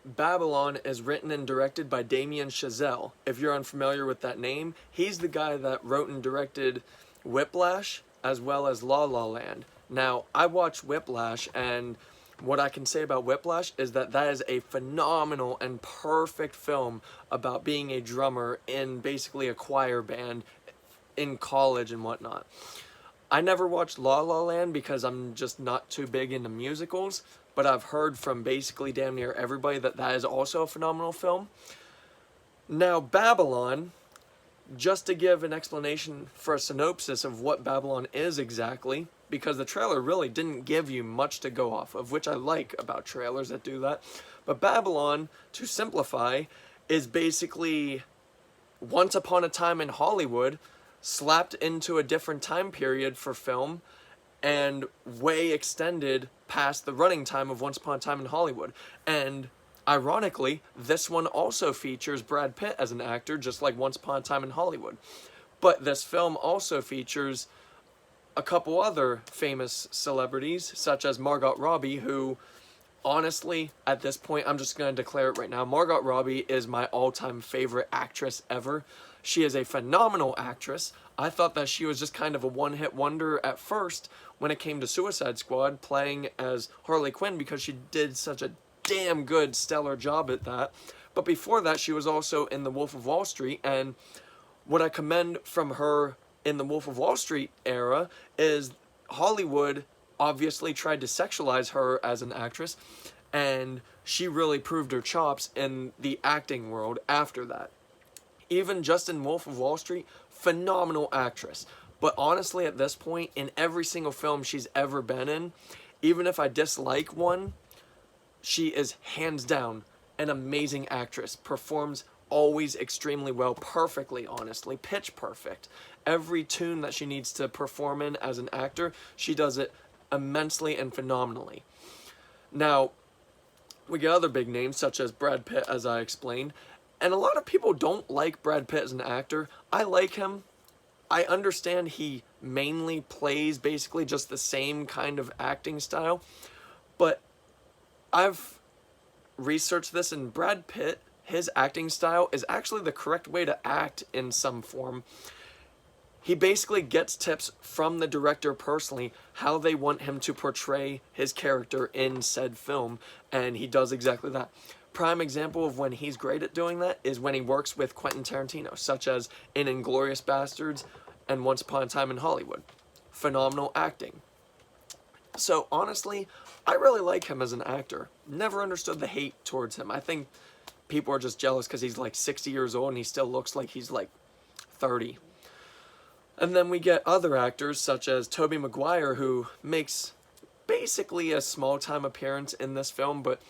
Babylon is written and directed by Damien Chazelle. If you're unfamiliar with that name, he's the guy that wrote and directed Whiplash as well as La La Land. Now, I watched Whiplash, and what I can say about Whiplash is that that is a phenomenal and perfect film about being a drummer in basically a choir band in college and whatnot. I never watched La La Land because I'm just not too big into musicals, but I've heard from basically damn near everybody that that is also a phenomenal film. Now, Babylon, just to give an explanation for a synopsis of what Babylon is exactly, because the trailer really didn't give you much to go off of, which I like about trailers that do that. But Babylon, to simplify, is basically Once Upon a Time in Hollywood slapped into a different time period for film and way extended past the running time of Once Upon a Time in Hollywood. And ironically, this one also features Brad Pitt as an actor, just like Once Upon a Time in Hollywood. But this film also features a couple other famous celebrities, such as Margot Robbie, who, honestly, at this point, I'm just going to declare it right now, Margot Robbie is my all-time favorite actress ever. She is a phenomenal actress. I thought that she was just kind of a one-hit wonder at first when it came to Suicide Squad, playing as Harley Quinn, because she did such a damn good, stellar job at that. But before that, she was also in The Wolf of Wall Street, and what I commend from her in the Wolf of Wall Street era is Hollywood obviously tried to sexualize her as an actress, and she really proved her chops in the acting world after that. Even just in Wolf of Wall Street, phenomenal actress. But honestly, at this point, in every single film she's ever been in, even if I dislike one, she is hands down an amazing actress. Performs always extremely well, perfectly, honestly, pitch perfect. Every tune that she needs to perform in as an actor, she does it immensely and phenomenally. Now, we get other big names such as Brad Pitt, as I explained, and a lot of people don't like Brad Pitt as an actor. I like him. I understand he mainly plays basically just the same kind of acting style, but I've researched this, and Brad Pitt, his acting style is actually the correct way to act in some form. He basically gets tips from the director personally how they want him to portray his character in said film, and he does exactly that. Prime example of when he's great at doing that is when he works with Quentin Tarantino, such as in Inglourious Basterds and Once Upon a Time in Hollywood. Phenomenal acting. So honestly, I really like him as an actor. Never understood the hate towards him. I think people are just jealous because he's like 60 years old and he still looks like he's like 30. And then we get other actors such as Tobey Maguire, who makes basically a small-time appearance in this film, but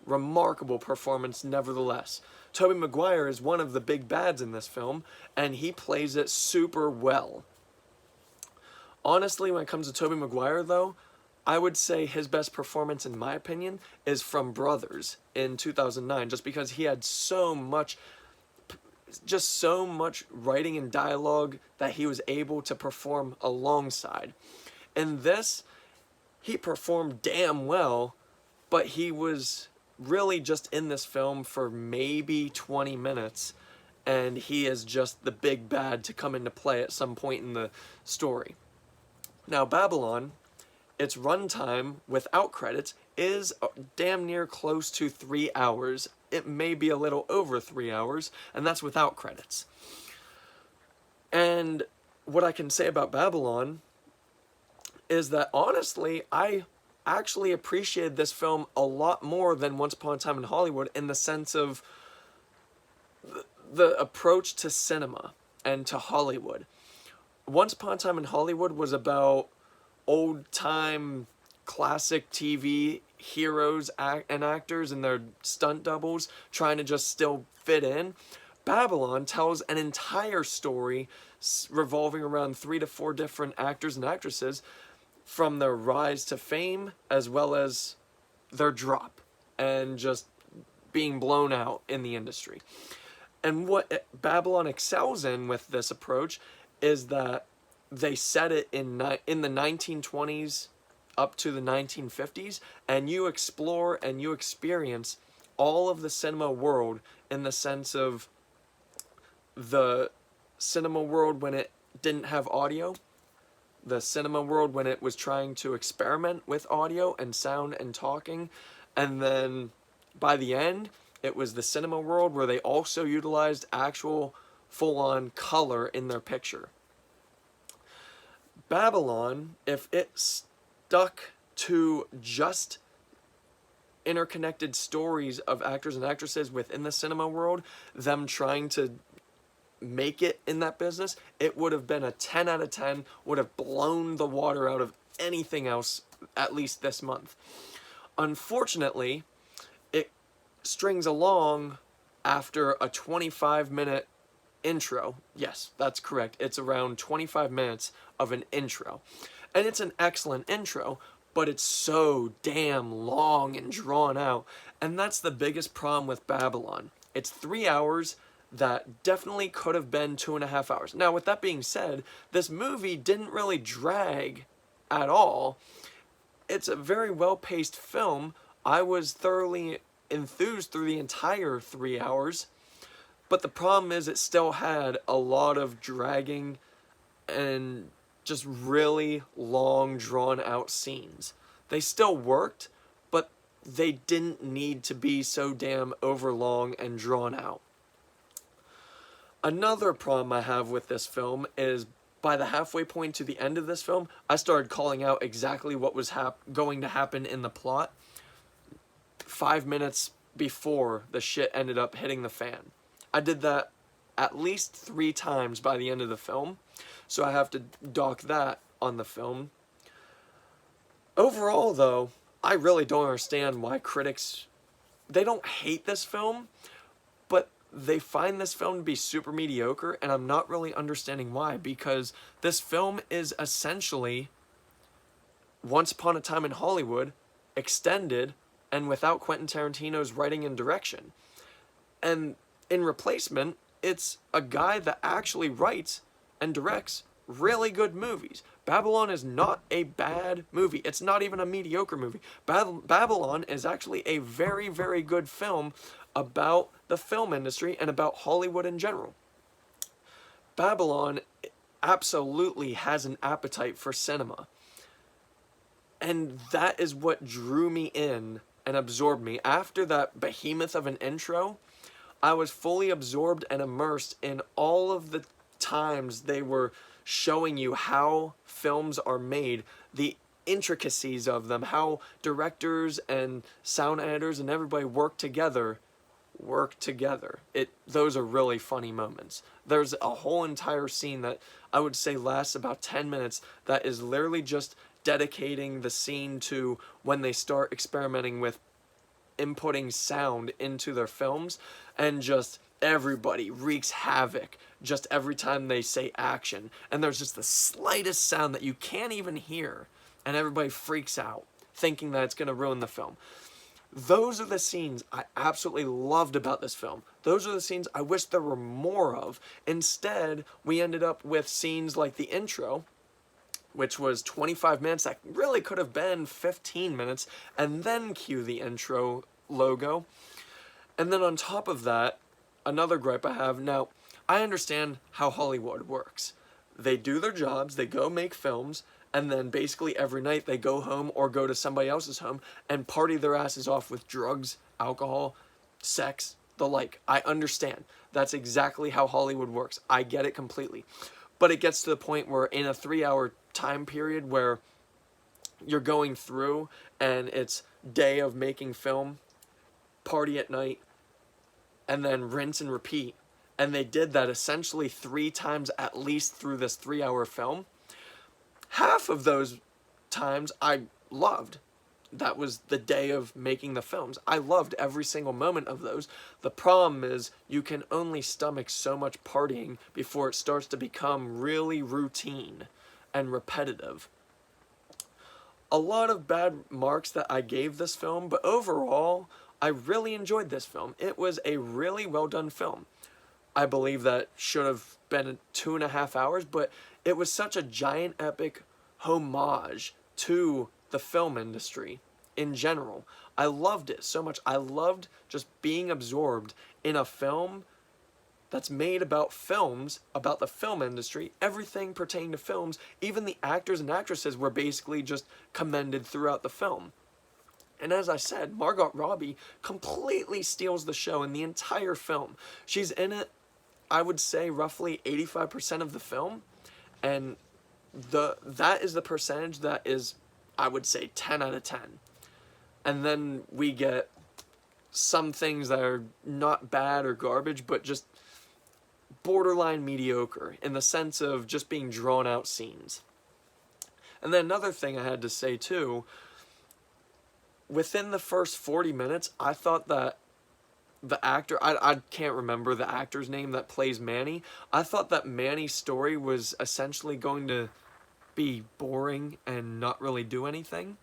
remarkable performance nevertheless. Tobey Maguire is one of the big bads in this film, and he plays it super well. Honestly, when it comes to Tobey Maguire, though, I would say his best performance, in my opinion, is from Brothers in 2009, just because he had so much writing and dialogue that he was able to perform alongside. In this, he performed damn well, but he was really just in this film for maybe 20 minutes, and he is just the big bad to come into play at some point in the story. Now, Babylon, its runtime without credits is damn near close to 3 hours. It may be a little over 3 hours, and that's without credits. And what I can say about Babylon is that honestly, I actually appreciated this film a lot more than Once Upon a Time in Hollywood, in the sense of the approach to cinema and to Hollywood. Once Upon a Time in Hollywood was about old-time classic TV heroes and actors and their stunt doubles trying to just still fit in. Babylon tells an entire story revolving around 3 to 4 different actors and actresses, from their rise to fame as well as their drop and just being blown out in the industry. And what Babylon excels in with this approach is that they set it in the 1920s up to the 1950s, and you explore and you experience all of the cinema world, in the sense of the cinema world when it didn't have audio, the cinema world when it was trying to experiment with audio and sound and talking, and then by the end, it was the cinema world where they also utilized actual full-on color in their picture. Babylon, if it stuck to just interconnected stories of actors and actresses within the cinema world, them trying to make it in that business, it would have been a 10 out of 10, would have blown the water out of anything else, at least this month. Unfortunately, it strings along after a 25-minute intro. Yes, that's correct. It's around 25 minutes of an intro. And it's an excellent intro, but it's so damn long and drawn out. And that's the biggest problem with Babylon. It's 3 hours that definitely could have been 2.5 hours. Now, with that being said, this movie didn't really drag at all. It's a very well-paced film. I was thoroughly enthused through the entire 3 hours. But the problem is it still had a lot of dragging and just really long, drawn-out scenes. They still worked, but they didn't need to be so damn overlong and drawn out. Another problem I have with this film is by the halfway point to the end of this film, I started calling out exactly what was going to happen in the plot 5 minutes before the shit ended up hitting the fan. I did that at least 3 times by the end of the film, so I have to dock that on the film. Overall, though, I really don't understand why critics, they don't hate this film, but they find this film to be super mediocre, and I'm not really understanding why, because this film is essentially Once Upon a Time in Hollywood, extended, and without Quentin Tarantino's writing and direction. And in replacement, it's a guy that actually writes and directs really good movies. Babylon is not a bad movie. It's not even a mediocre movie. Babylon is actually a very, very good film about the film industry and about Hollywood in general. Babylon absolutely has an appetite for cinema. And that is what drew me in and absorbed me. After that behemoth of an intro, I was fully absorbed and immersed in all of the times they were showing you how films are made, the intricacies of them, how directors and sound editors and everybody work together. Those are really funny moments. There's a whole entire scene that I would say lasts about 10 minutes that is literally just dedicating the scene to when they start experimenting with inputting sound into their films, and just everybody wreaks havoc just every time they say action, and there's just the slightest sound that you can't even hear, and everybody freaks out thinking that it's going to ruin the film. Those are the scenes I absolutely loved about this film. Those are the scenes I wish there were more of. Instead, we ended up with scenes like the intro, which was 25 minutes, that really could have been 15 minutes, and then cue the intro logo. And then on top of that, another gripe I have, now, I understand how Hollywood works. They do their jobs, they go make films, and then basically every night they go home or go to somebody else's home and party their asses off with drugs, alcohol, sex, the like. I understand. That's exactly how Hollywood works. I get it completely. But it gets to the point where in a 3-hour time period where you're going through and it's day of making film, party at night, and then rinse and repeat. And they did that essentially 3 times at least through this 3-hour film. Half of those times I loved. That was the day of making the films. I loved every single moment of those. The problem is you can only stomach so much partying before it starts to become really routine and repetitive. A lot of bad marks that I gave this film, but overall, I really enjoyed this film. It was a really well done film. I believe that should have been 2.5 hours, but it was such a giant epic homage to the film industry in general. I loved it so much. I loved just being absorbed in a film that's made about films, about the film industry, everything pertaining to films. Even the actors and actresses were basically just commended throughout the film. And as I said, Margot Robbie completely steals the show in the entire film. She's in it, I would say, roughly 85% of the film, and that is the percentage that is, I would say, 10 out of 10. And then we get some things that are not bad or garbage, but just borderline mediocre in the sense of just being drawn out scenes. And then another thing I had to say too, within the first 40 minutes, I thought that the actor, I can't remember the actor's name that plays Manny, I thought that Manny's story was essentially going to be boring and not really do anything.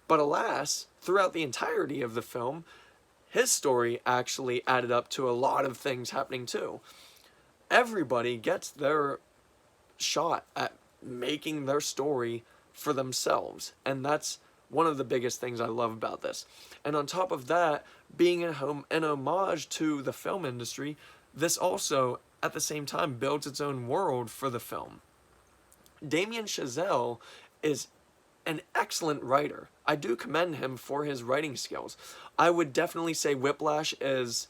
But alas, throughout the entirety of the film, his story actually added up to a lot of things happening too. Everybody gets their shot at making their story for themselves, and that's one of the biggest things I love about this. And on top of that, being an homage to the film industry, this also, at the same time, builds its own world for the film. Damien Chazelle is an excellent writer. I do commend him for his writing skills. I would definitely say Whiplash is,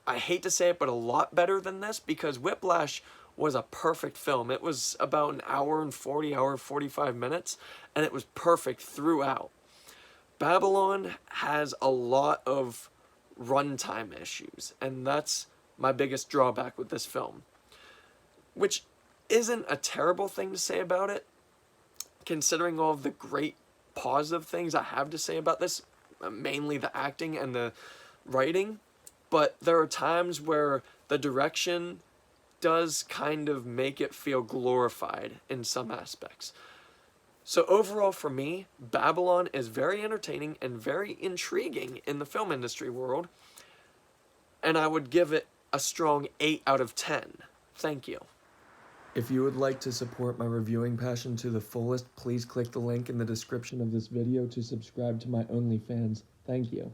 I hate to say it, but a lot better than this, because Whiplash was a perfect film. It was about an hour and 45 minutes, and it was perfect throughout. Babylon has a lot of runtime issues, and that's my biggest drawback with this film. Which isn't a terrible thing to say about it, considering all of the great positive things I have to say about this, mainly the acting and the writing. But there are times where the direction does kind of make it feel glorified in some aspects. So overall for me, Babylon is very entertaining and very intriguing in the film industry world, and I would give it a strong 8 out of 10. Thank you. If you would like to support my reviewing passion to the fullest, please click the link in the description of this video to subscribe to my OnlyFans. Thank you.